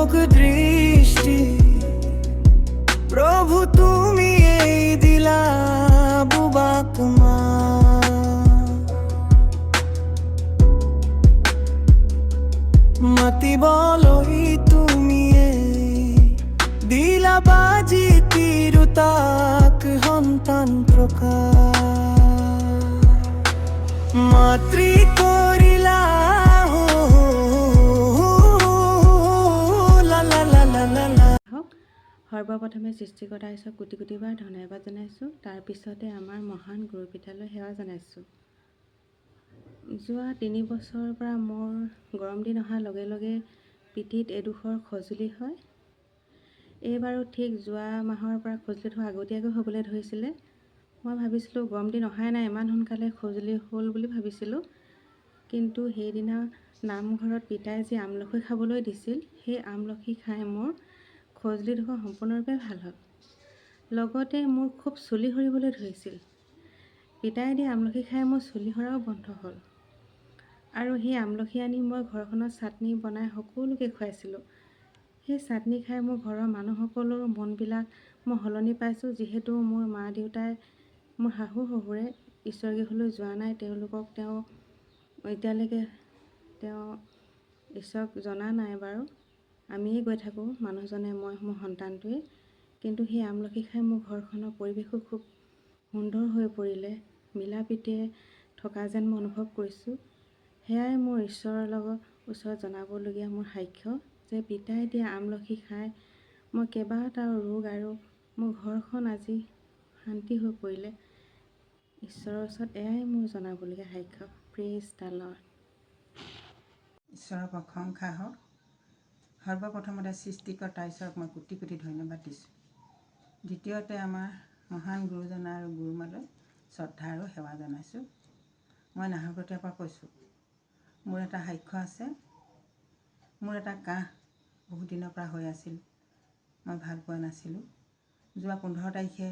হোক দৃষ্টি প্রভু তুমি এই দিলা বুবাক মা মতি বলই তুমি দিলা বাজি তিরুতাক সন্তান প্রকাশ মাতৃ করিলা সৰ্বপ্ৰথমে সৃষ্টিকৰ্তা ঈশ্বৰক কোটি কোটিবাৰ ধন্যবাদ জনাইছোঁ। তাৰপিছতে আমাৰ মহান গুৰুপিতালৈ সেৱা জনাইছোঁ। যোৱা 3 বছৰৰ পৰা মোৰ গৰম দিন অহাৰ লগে লগে পিঠিত এডোখৰ খজুলি হয়। এইবাৰো ঠিক যোৱা মাহৰ পৰা খজুলিটো আগতীয়াকৈ হ'বলৈ ধৰিছিলে। মই ভাবিছিলোঁ গৰম দিন অহাই নাই, ইমান সোনকালে খজুলি হ'ল বুলি ভাবিছিলোঁ। কিন্তু সেইদিনা নামঘৰত পিতাই যি আমলখি খাবলৈ দিছিল, সেই আমলখি খাই মোৰ খজুলিডোখৰ সম্পূৰ্ণৰূপে ভাল হ'ল। লগতে মোৰ খুব চুলি সৰিবলৈ ধৰিছিল। পিতাই দিয়া আমলখি খাই মোৰ চুলি সৰাও বন্ধ হ'ল। আৰু সেই আমলখি আনি মই ঘৰখনত চাটনি বনাই সকলোকে খুৱাইছিলোঁ। সেই চাটনি খাই মোৰ ঘৰৰ মানুহসকলৰ মনবিলাক মই সলনি পাইছোঁ। যিহেতু মোৰ মা দেউতাই, মোৰ শাহু শহুৰে ঈশ্বৰ গৃহলৈ যোৱা নাই, তেওঁলোকক এতিয়ালৈকে ঈশ্বৰক জনা নাই বাৰু। আমিয়ে গৈ থাকোঁ, মানুহজনে মই, মোৰ সন্তানটোৱে। কিন্তু সেই আমলখি খাই মোৰ ঘৰখনৰ পৰিৱেশো খুব সুন্দৰ হৈ পৰিলে, মিলা প্ৰীতিৰে থকা যেন মই অনুভৱ কৰিছোঁ। সেয়াই মোৰ ঈশ্বৰৰ লগত ওচৰত জনাবলগীয়া মোৰ সাক্ষ্য যে পিতাই দিয়া আমলখি খাই মই কেইবাটাও ৰোগ আৰু মোৰ ঘৰখন আজি শান্তি হৈ পৰিলে। ঈশ্বৰৰ ওচৰত এয়াই মোৰ জনাবলগীয়া সাক্ষ্য। Praise the lord. ঈশ্বৰৰ প্ৰশংসা হওক। সৰ্বপ্ৰথমতে সৃষ্টিকৰ্তা ঈশ্বৰক মই কোটি কোটি ধন্যবাদ দিছোঁ। দ্বিতীয়তে আমাৰ মহান গুৰুজন আৰু গুৰুমালৈ শ্ৰদ্ধা আৰু সেৱা জনাইছোঁ। মই নাহৰকটীয়াৰ পৰা কৈছোঁ। মোৰ এটা সাক্ষ্য আছে। মোৰ এটা কাহ বহুত দিনৰ পৰা হৈ আছিল, মই ভাল পোৱা নাছিলোঁ। যোৱা 15 তাৰিখে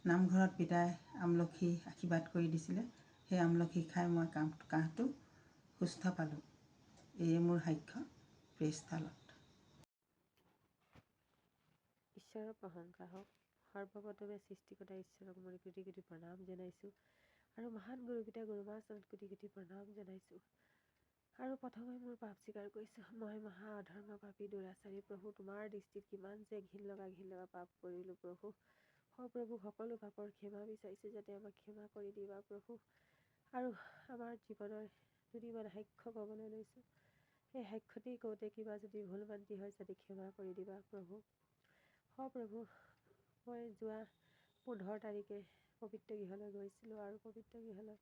নামঘৰত পিতাই আমলখি আশীৰ্বাদ কৰি দিছিলে। সেই আমলখি খাই মই কাহটো সুস্থ পালোঁ। এয়ে মোৰ সাক্ষ্য। Praise the lord. ঈশ্বৰৰ প্ৰশংসা হওক। সৰ্বপ্ৰথমে সৃষ্টিকৰ্তা ঈশ্বৰক মই কোটি কোটি প্ৰণাম জনাইছোঁ আৰু মহান গুৰুপিতা গুৰুমাৰ ওচৰত কোটি কোটি প্ৰণাম জনাইছোঁ। আৰু প্ৰথমে মোৰ পাপ স্বীকাৰ কৰিছোঁ। মই মহা অধৰ্ম পাপী দুৰাচাৰী প্ৰভু, তোমাৰ দৃষ্টিত কিমান যে ঘিণ লগা পাপ কৰিলোঁ প্ৰভু। প্ৰভু, সকলো পাপৰ ক্ষমা বিচাৰিছোঁ, যাতে আমাক ক্ষমা কৰি দিবা প্ৰভু। আৰু আমাৰ জীৱনৰ দুদিনমান সাক্ষ্য ক'বলৈ লৈছোঁ। সেই সাক্ষ্যটি কওঁতে কিবা যদি ভুল ভ্ৰান্তি হয়, যাতে ক্ষমা কৰি দিবা প্ৰভু। প্ৰভু, মই যোৱা 15 তাৰিখে পবিত্ৰ গৃহলৈ গৈছিলোঁ আৰু পবিত্ৰ গৃহলৈ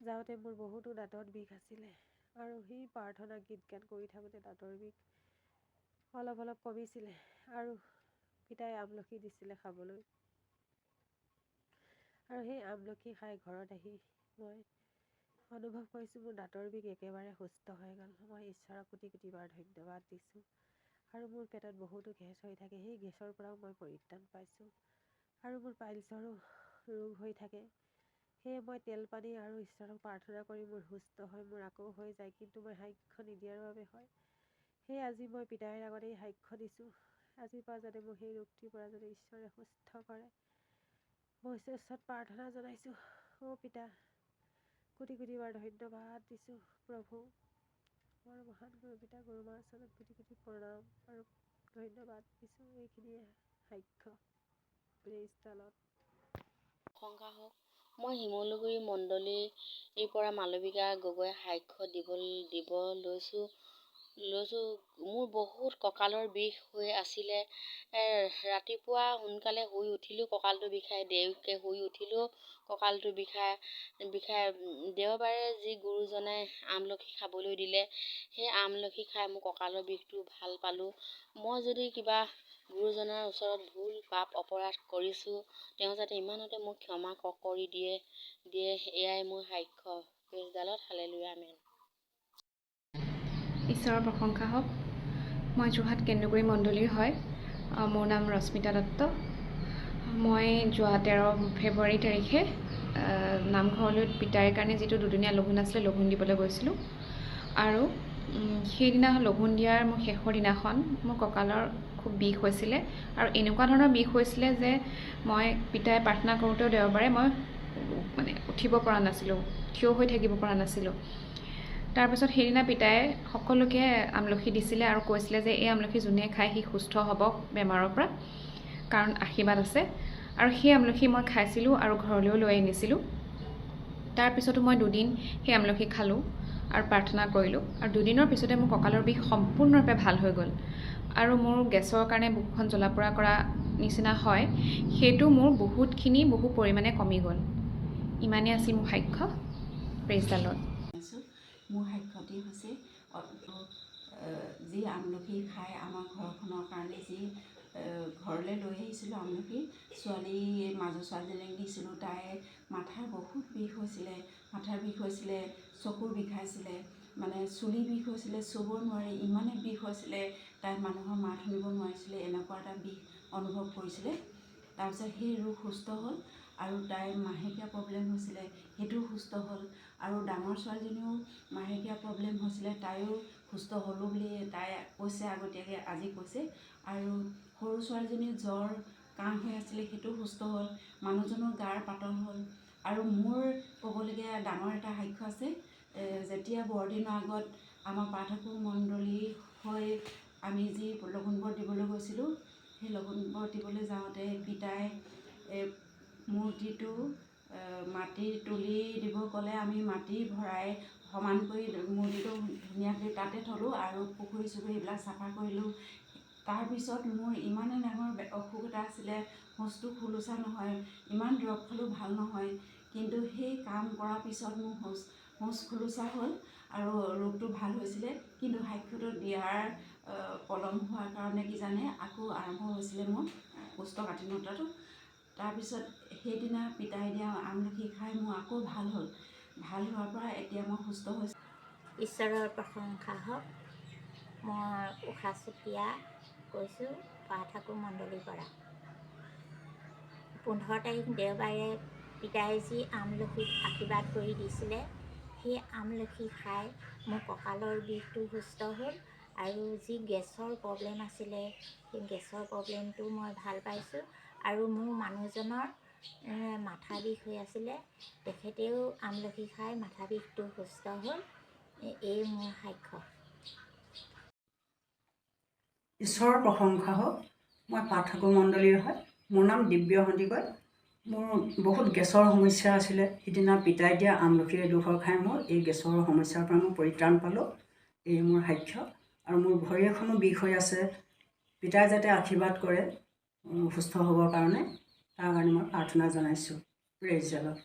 যাওঁতে মোৰ বহুতো দাঁতত বিষ আছিলে। আৰু সেই প্ৰাৰ্থনা গীত গান কৰি থাকোঁতে দাঁতৰ বিষ অলপ অলপ কমিছিলে আৰু পিতাই আমলখি দিছিলে খাবলৈ। আৰু সেই আমলখি খাই ঘৰত আহি মই অনুভৱ কৰিছোঁ মোৰ দাঁতৰ বিষ একেবাৰে সুস্থ হৈ গ'ল। মই ঈশ্বৰক কোটি কোটিবাৰ ধন্যবাদ দিছোঁ। আৰু মোৰ পেটত বহুতো গেছ হৈ থাকে, সেই গেছৰ পৰাও মই পৰিত্ৰাণ পাইছোঁ। আৰু মোৰ পাইলছৰো ৰোগ হৈ থাকে। সেয়ে মই তেল পানী আৰু ঈশ্বৰক প্ৰাৰ্থনা কৰি মোৰ সুস্থ হয়, মোৰ আকৌ হৈ যায়, কিন্তু মই সাক্ষ্য নিদিয়াৰ বাবে হয়। সেয়ে আজি মই পিতাইৰ আগত এই সাক্ষ্য দিছোঁ। আজিৰ পৰা যাতে মোৰ সেই ৰোগটিৰ পৰা যাতে ঈশ্বৰে সুস্থ কৰে, মই ওচৰত প্ৰাৰ্থনা জনাইছোঁ। পিতা, কোটি কোটিবাৰ ধন্যবাদ দিছোঁ প্ৰভু। মোৰ মহান গুৰুপিতা গুৰুমাৰ ওচৰত কোটি কোটি প্ৰণাম আৰু ধন্যবাদ দিছোঁ। এইখিনিয়ে সাক্ষ্য। Praise the lord. প্ৰশংসা হওক। মই শিমলুগুৰি মণ্ডলীৰ পৰা মালবিকা গগৈ সাক্ষ্য দিব লৈছোঁ। মোৰ বহুত কঁকালৰ বিষ হৈ আছিলে। ৰাতিপুৱা সোনকালে শুই উঠিলেও কঁকালটো বিষায়, দেৰিকৈ শুই উঠিলেও কঁকালটো বিষায়। দেওবাৰে যি গুৰুজনাই আমলখি খাবলৈ দিলে, সেই আমলখি খাই মোৰ কঁকালৰ বিষটো ভাল পালোঁ। মই যদি কিবা গুৰুজনাৰ ওচৰত ভুল পাপ অপৰাধ কৰিছোঁ, তেওঁ যাতে ইমানতে মোক ক্ষমা কৰি দিয়ে। এয়াই মোৰ সাক্ষ্য। Praise the lord. হালেলুয়া, আমেন। ঈশ্বৰৰ প্ৰশংসা হওক। মই যোৰহাট কেন্দ্ৰগুৰি মণ্ডলীৰ হয়। মোৰ নাম ৰশ্মিতা দত্ত। মই যোৱা 13 ফেব্ৰুৱাৰী তাৰিখে নামঘৰলৈ পিতাইৰ কাৰণে যিটো দুদিনীয়া লঘোণ আছিলে, লঘোণ দিবলৈ গৈছিলোঁ। আৰু সেইদিনা লঘোণ দিয়াৰ মোৰ শেষৰ দিনাখন মোৰ কঁকালৰ খুব বিষ হৈছিলে আৰু এনেকুৱা ধৰণৰ বিষ হৈছিলে যে মই পিতাই প্ৰাৰ্থনা কৰোঁতেও দেওবাৰে মই মানে উঠিব পৰা নাছিলোঁ, থিয় হৈ থাকিব পৰা নাছিলোঁ। তাৰপিছত সেইদিনা পিতাই সকলোকে আমলখি দিছিলে আৰু কৈছিলে যে এই আমলখি যোনে খায় সি সুস্থ হ'ব বেমাৰৰ পৰা, কাৰণ আশীৰ্বাদ আছে। আৰু সেই আমলখি মই খাইছিলোঁ আৰু ঘৰলৈও লৈ আনিছিলোঁ। তাৰপিছতো মই 2 দিন সেই আমলখি খালোঁ আৰু প্ৰাৰ্থনা কৰিলোঁ, আৰু 2 দিনৰ পিছতে মোৰ কঁকালৰ বিষ সম্পূৰ্ণৰূপে ভাল হৈ গ'ল। আৰু মোৰ গেছৰ কাৰণে বুকুখন জ্বলা পোৰা কৰা নিচিনা হয়, সেইটো মোৰ বহু পৰিমাণে কমি গ'ল। ইমানেই আছিল মোৰ সাক্ষ্য। Praise the lord. মোৰ সাক্ষ্যটি হৈছে যি আমলখি খাই আমাৰ ঘৰখনৰ কাৰণে যি ঘৰলৈ লৈ আহিছিলোঁ আমলখি, মাজু ছোৱালীজনীক দিছিলোঁ। তাইৰ মাথাৰ বহুত বিষ হৈছিলে, চকুৰ বিষাইছিলে, মানে চুলি বিষ হৈছিলে, চুব নোৱাৰি ইমানেই বিষ হৈছিলে, তাই মানুহৰ মাত শুনিব নোৱাৰিছিলে, এনেকুৱা এটা বিষ অনুভৱ কৰিছিলে। তাৰপিছত সেই ৰোগ সুস্থ হ'ল আৰু তাইৰ মাহেকীয়া প্ৰব্লেম হৈছিলে, সেইটোও সুস্থ হ'ল। আৰু ডাঙৰ ছোৱালীজনীও মাহেকীয়া প্ৰব্লেম হৈছিলে, তাইও সুস্থ হ'লোঁ বুলি তাই কৈছে আগতীয়াকৈ, আজি কৈছে। আৰু সৰু ছোৱালীজনীৰ জ্বৰ কাহ হৈ আছিলে, সেইটো সুস্থ হ'ল। মানুহজনৰ গাৰ পাতল হ'ল। আৰু মোৰ ক'বলগীয়া ডাঙৰ এটা সাক্ষ্য আছে। যেতিয়া বৰদিনৰ আগত আমাৰ পাঠকো মণ্ডলী হৈ আমি যি লঘোণবৰ দিবলৈ গৈছিলোঁ, সেই লঘোণবৰ দিবলৈ যাওঁতে পিতাই মূৰ্তিটো মাটি তুলি দিব ক'লে। আমি মাটি ভৰাই সমান কৰি মূৰ্তিটো ধুনীয়াকৈ তাতে থলোঁ আৰু পুখুৰী এইবিলাক চাফা কৰিলোঁ। তাৰপিছত মোৰ ইমানেই ডাঙৰ অসুখ এটা আছিলে, শৌচটো খোলোচা নহয়, ইমান দৰৱ খালেও ভাল নহয়। কিন্তু সেই কাম কৰাৰ পিছত মোৰ শৌচ খোলোচা হ'ল আৰু ৰোগটো ভাল হৈছিলে। কিন্তু সাক্ষ্যটো দিয়াৰ পলম হোৱাৰ কাৰণে কিজানি আকৌ আৰম্ভ হৈছিলে মোৰ কোষ্ঠকাঠিন্যতাটো। তাৰপিছত সেইদিনা পিতাই দিয়া আমলখি খাই মোৰ আকৌ ভাল হ'ল। ভাল হোৱাৰ পৰা এতিয়া মই সুস্থ হৈছোঁ। ঈশ্বৰৰ প্ৰশংসা হওক। মই উষা চুতীয়া কৈছোঁ, পাঠাকো মণ্ডলীৰ পৰা। 15 তাৰিখ দেওবাৰে পিতাই যি আমলখিত আশীৰ্বাদ কৰি দিছিলে, সেই আমলখি খাই মোৰ কঁকালৰ বিষটো সুস্থ হ'ল আৰু যি গেছৰ প্ৰব্লেম আছিলে, সেই গেছৰ প্ৰব্লেমটো মই ভাল পাইছোঁ। আৰু মোৰ মানুহজনৰ মাথা বিষ হৈ আছিলে, তেখেতেও আমলখি খাই মাথা বিষটো সুস্থ হ'ল। এই মোৰ সাক্ষ্য। ঈশ্বৰৰ প্ৰশংসা হওক। মই পাঠকো মণ্ডলীৰ হয়। মোৰ নাম দিব্য সন্দিকৈ। মোৰ বহুত গেছৰ সমস্যা আছিলে। সিদিনা পিতাই দিয়া আমলখি এডোখৰ খাই মই এই গেছৰ সমস্যাৰ পৰা মই পৰিত্ৰাণ পালোঁ। এই মোৰ সাক্ষ্য। আৰু মোৰ ভৰি এখনো বিষ হৈ আছে। পিতাই যাতে আশীৰ্বাদ কৰে সুস্থ হ'বৰ কাৰণে, তাৰ কাৰণে মই প্ৰাৰ্থনা জনাইছোঁ। Praise the lord.